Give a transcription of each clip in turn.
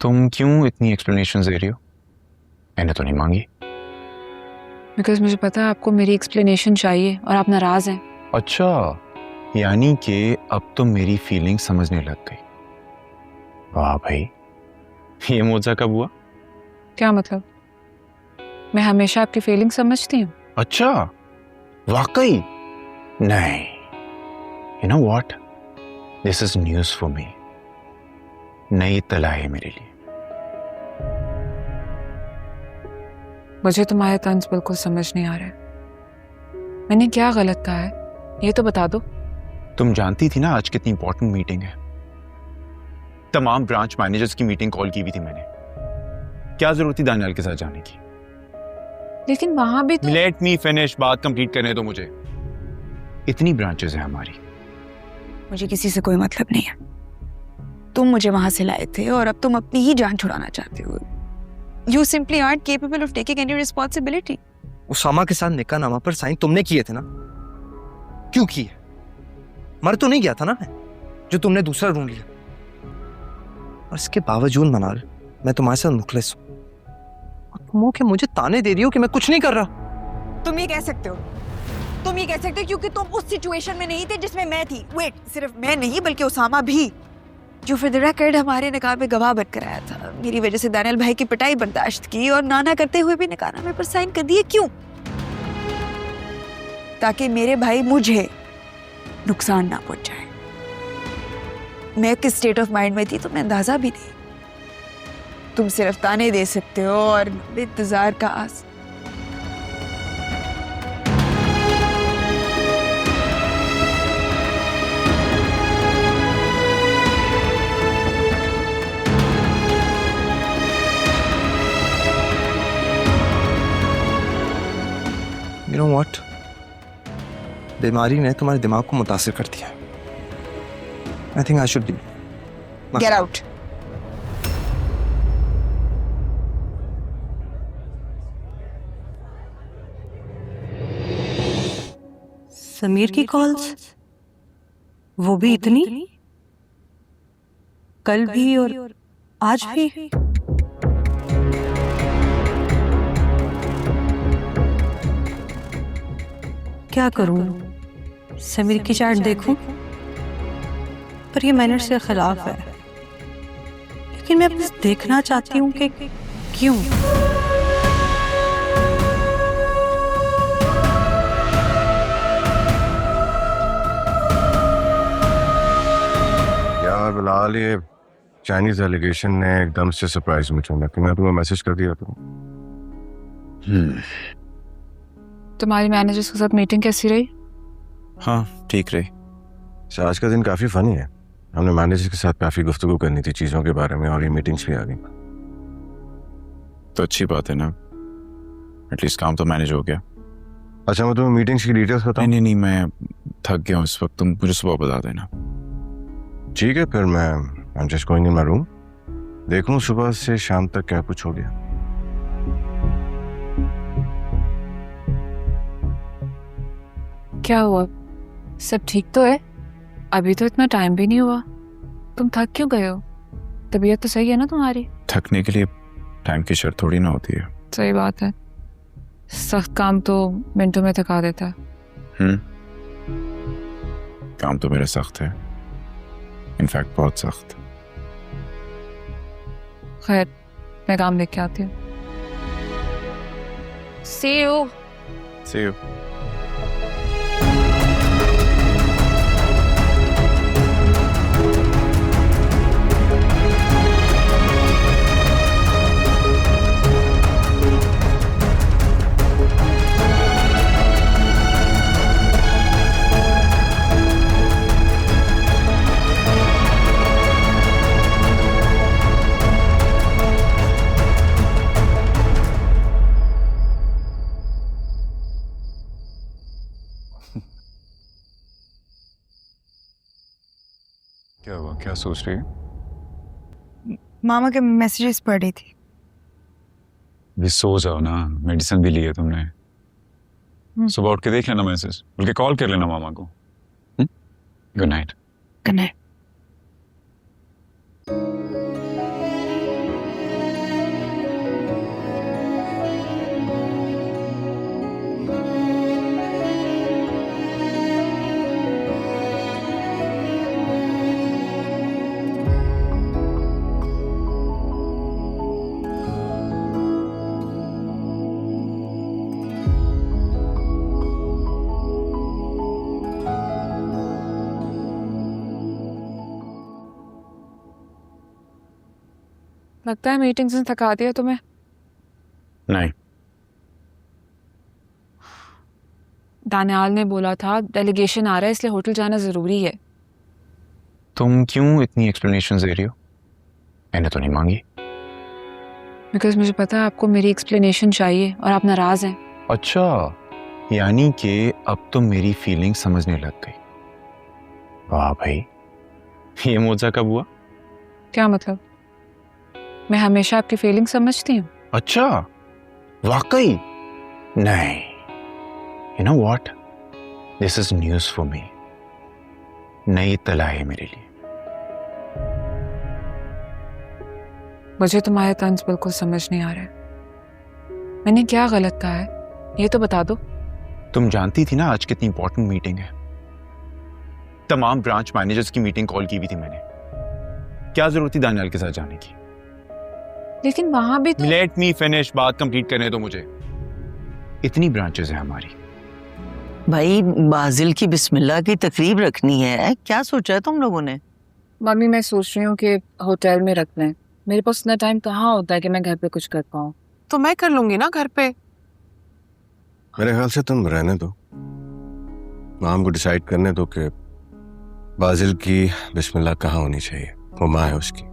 तुम क्यों इतनी एक्सप्लेनेशंस दे रही हो? मैंने तो नहीं मांगी। बिकॉज मुझे पता है आपको मेरी एक्सप्लेनेशन चाहिए और आप नाराज हैं। अच्छा, यानी कि अब तुम मेरी फीलिंग समझने लग गई। वाह भाई, ये मोजा कब हुआ? क्या मतलब? मैं हमेशा आपकी फीलिंग समझती हूँ। अच्छा, वाकई? नहीं, you know what, this is news for me. नई इत्तला है मेरे लिए। मुझे तुम्हारे तंज बिल्कुल समझ नहीं आ रहा है। मैंने क्या गलत कहा है ये तो बता दो। तुम जानती थी ना आज कितनी इंपॉर्टेंट मीटिंग है। तमाम ब्रांच मैनेजर्स की मीटिंग कॉल की हुई थी मैंने। क्या जरूरत थी दानियाल के साथ जाने की? लेकिन वहां भी तो लेट मी फिनिश, बात कंप्लीट करने दो मुझे। इतनी ब्रांचेस हैं हमारी। मुझे किसी से कोई मतलब नहीं है। तुम मुझे वहां से लाए थे और अब तुम अपनी ही जान छुड़ाना चाहते हो। You simply aren't capable of taking any responsibility. Usama के साथ निकाह नामा पर साइन तुमने किए थे ना? क्यों किए? मर तो नहीं गया था ना मैं, जो तुमने दूसरा ढूंढ लिया। और इसके बावजूद मनाल, मैं तुम्हारे साथ मुखलिस हूं। और तुम हो कि मुझे ताने दे रही हो कि मैं कुछ नहीं कर रहा। तुम ये कह सकते हो, तुम ये कह सकते हो क्योंकि तुम उस सिचुएशन में नहीं थे जिसमें मैं थी। वेट, सिर्फ मैं नहीं बल्कि उसामा भी, जो फिर द रिकॉर्ड हमारे निकाह में गवाह बनकर आया था। मेरी वजह से दानियल भाई की पिटाई बर्दाश्त की और नाना करते हुए भी निकाहनामे पर साइन कर दिए। क्यों? ताकि मेरे भाई मुझे नुकसान ना पहुंचाए। मैं किस स्टेट ऑफ माइंड में थी तुम्हें अंदाजा भी नहीं। तुम सिर्फ ताने दे सकते हो और इंतजार का आस। You know what? बीमारी ने तुम्हारे दिमाग को मुतासिर कर दिया। I think I should be. Get out. Sameer की कॉल्स, वो भी इतनी? कल भी और आज भी? क्या करूं? समीर की चैट देखूं? पर ये मैनर से खिलाफ है। लेकिन मैं बस देखना चाहती हूँ कि क्यों। यार बिलाल, ये चाइनीज एलिगेशन ने एकदम से सरप्राइज में छोड़ा कि मैं तुम्हें मैसेज कर दिया था। तुम्हारी मैनेजर्स के साथ मीटिंग कैसी रही? हाँ, ठीक रही। अच्छा, आज का दिन काफी फनी है। हमने मैनेजर के साथ काफी गुफ्तगू करनी थी चीजों के बारे में और ये मीटिंग्स भी आ गई। तो अच्छी बात है ना, एटलीस्ट काम तो मैनेज हो गया। अच्छा, मैं तुम्हें मीटिंग्स की डिटेल्स बताऊं? नहीं नहीं, मैं थक गया हूँ इस वक्त। तुम मुझे सुबह बता देना। ठीक है, फिर मैं I'm just going in my room। देखूं सुबह से शाम तक क्या कुछ हो गया। क्या हुआ? सब ठीक तो है? अभी तो इतना टाइम भी नहीं हुआ। तुम थक क्यों गए हो? तबीयत तो सही है ना तुम्हारी? थकने के लिए टाइम की शर्त थोड़ी ना होती है। सही बात है, सख्त काम तो मिनटों में थका देता है। काम तो मेरा सख्त है, इनफैक्ट बहुत सख्त। खैर, मैं काम लेके आती हूँ। See you। See you। क्या हुआ, क्या सोच रही है? मामा के मैसेजेस पढ़ रही थी। भी सो जाओ ना, मेडिसिन भी ली है तुमने। सुबह उठ के देख लेना मैसेज, बल्कि कॉल कर लेना मामा को। Good night. Good night. लगता है मीटिंग्स ने थका दिया तुम्हें। नहीं, दानियाल ने बोला था डेलीगेशन आ रहा है इसलिए होटल जाना जरूरी है। तुम क्यों इतनी एक्सप्लेनेशन दे रही हो? मैंने तो नहीं मांगी। बिकॉज मुझे पता है आपको मेरी एक्सप्लेनेशन चाहिए और आप नाराज हैं। अच्छा, यानी कि अब तुम मेरी फीलिंग समझने लग गई। वाह भाई, ये मोजा कब हुआ? क्या मतलब? मैं हमेशा आपकी फीलिंग समझती हूँ। अच्छा, वाकई? नहीं, you know what, this is news for me. नई तला है मेरे लिए। मुझे तुम्हारे तंज बिल्कुल समझ नहीं आ रहे। मैंने क्या गलत कहा है ये तो बता दो। तुम जानती थी ना आज कितनी इंपॉर्टेंट मीटिंग है। तमाम ब्रांच मैनेजर्स की मीटिंग कॉल की हुई थी मैंने। क्या जरूरत थी दानियाल के साथ जाने की? लेकिन वहां भी तो लेट मी फिनिश, बात कंप्लीट करने दो मुझे। इतनी ब्रांचेस हैं हमारी। भाई बाजिल की बिस्मिल्लाह की तकरीब रखनी है, क्या सोचा है तुम लोगों ने? मम्मी मैं सोच रही हूँ कि होटल में रख लें। मेरे पास इतना टाइम कहाँ होता है कि मैं घर पे कुछ कर पाऊँ। तो मैं कर लूंगी ना घर पे। मेरे ख्याल से तुम रहने दो, माम को डिसाइड करने दो कि बाजिल की बिस्मिल्लाह कहाँ होनी चाहिए। वो माँ है उसकी।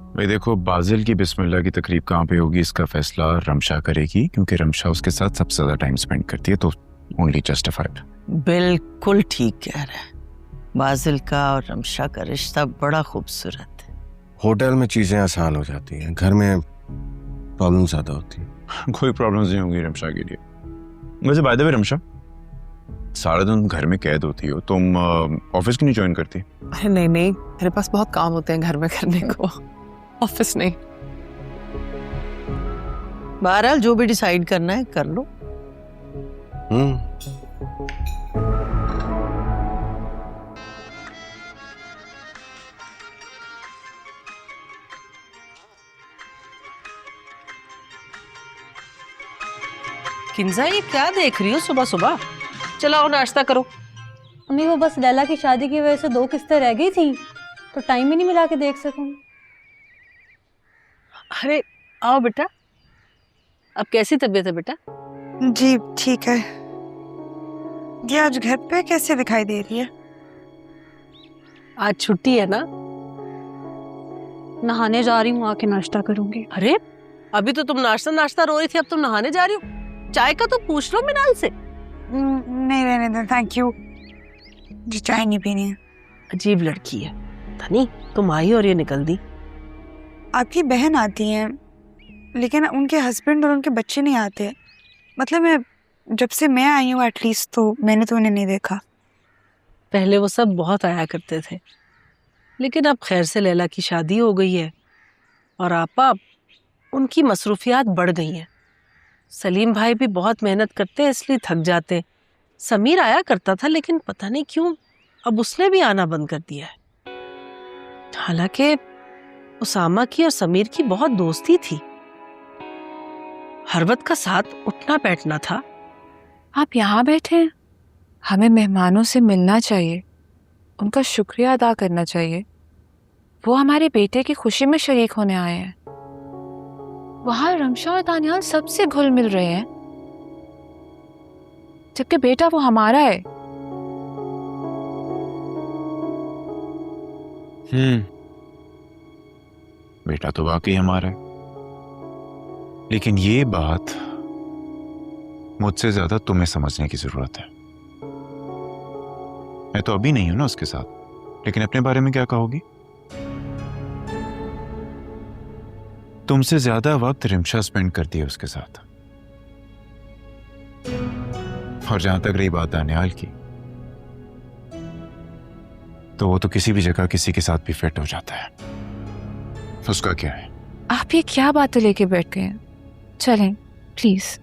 भाई देखो, बाजिल की बिस्मिल्लाह की तकरीब कहाँ पे होगी इसका फैसला रमशा करेगी, क्योंकि रमशा उसके साथ सबसे ज्यादा टाइम स्पेंड करती है, तो ओनली जस्टिफाइड। बिल्कुल ठीक कह रहा है। बाजिल का और रमशा का रिश्ता बड़ा खूबसूरत है। होटल में चीजें आसान हो जाती हैं, घर में प्रॉब्लम ज्यादा होती है। कोई प्रॉब्लम्स नहीं होंगी रमशा के लिए। वैसे बाय द वे रमशा, सारा दिन घर में कैद होती हो, तुम ऑफिस क्यों नहीं ज्वाइन करती? अरे नहीं नहीं, मेरे पास बहुत काम होते हैं घर में करने को, ऑफिस नहीं। बहरहाल जो भी डिसाइड करना है कर लो। किंजा ये क्या देख रही हो सुबह सुबह? चलाओ नाश्ता करो। अम्मी वो बस लैला की शादी की वजह से 2 किस्तें रह गई थी तो टाइम ही नहीं मिला के देख सकूं। अरे आओ बेटा, अब कैसी तबीयत है बेटा? जी ठीक है। ये आज घर पे कैसे दिखाई दे रही है? आज छुट्टी है ना? नहाने जा रही हूँ, आके नाश्ता करूंगी। अरे अभी तो तुम नाश्ता नाश्ता रो रही थी, अब तुम नहाने जा रही हो? चाय का तो पूछ लो मिनाल से। नहीं रहने दे, थैंक यू, मुझे चाय नहीं पीनी है। अजीब लड़की है धनी, तुम आई और ये निकल दी। आपकी बहन आती हैं लेकिन उनके हस्बैंड और उनके बच्चे नहीं आते। मतलब मैं जब से मैं आई हूँ एटलीस्ट तो मैंने तो उन्हें नहीं देखा। पहले वो सब बहुत आया करते थे, लेकिन अब खैर से लैला की शादी हो गई है और आपा उनकी मसरूफियात बढ़ गई हैं। सलीम भाई भी बहुत मेहनत करते हैं इसलिए थक जाते हैं। समीर आया करता था लेकिन पता नहीं क्यों अब उसने भी आना बंद कर दिया है। हालांकि उसामा की और समीर की बहुत दोस्ती थी, हर वक्त का साथ उठना बैठना था। आप यहाँ बैठे हैं, हमें मेहमानों से मिलना चाहिए, उनका शुक्रिया अदा करना चाहिए। वो हमारे बेटे की खुशी में शरीक होने आए हैं। वहां रमशा और दानियाल सबसे घुल मिल रहे हैं, जबकि बेटा वो हमारा है। बेटा तो वाकई हमारा है, लेकिन ये बात मुझसे ज्यादा तुम्हें समझने की जरूरत है। मैं तो अभी नहीं हूं ना उसके साथ, लेकिन अपने बारे में क्या कहोगी? तुमसे ज्यादा वक्त रिमशा स्पेंड करती है उसके साथ। और जहां तक रही बात दानियाल की, तो वो तो किसी भी जगह किसी के साथ भी फिट हो जाता है। उसका क्या है? आप ये क्या बातें लेके बैठ गए हैं? चलें प्लीज,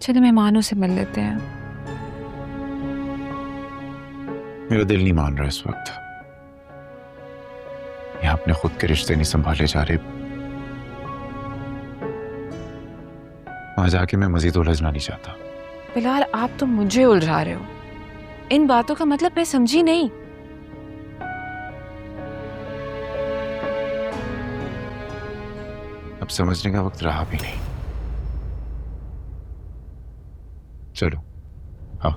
चलें मेहमानों से मिल लेते हैं। मेरा दिल नहीं मान रहा इस वक्त। यहाँ अपने खुद के रिश्ते नहीं संभाले जा रहे, वहां जाके मैं मजीद उलझना नहीं चाहता। बिलाल आप तो मुझे उलझा रहे हो। इन बातों का मतलब मैं समझी नहीं। अब समझने का वक्त रहा भी नहीं। चलो हाँ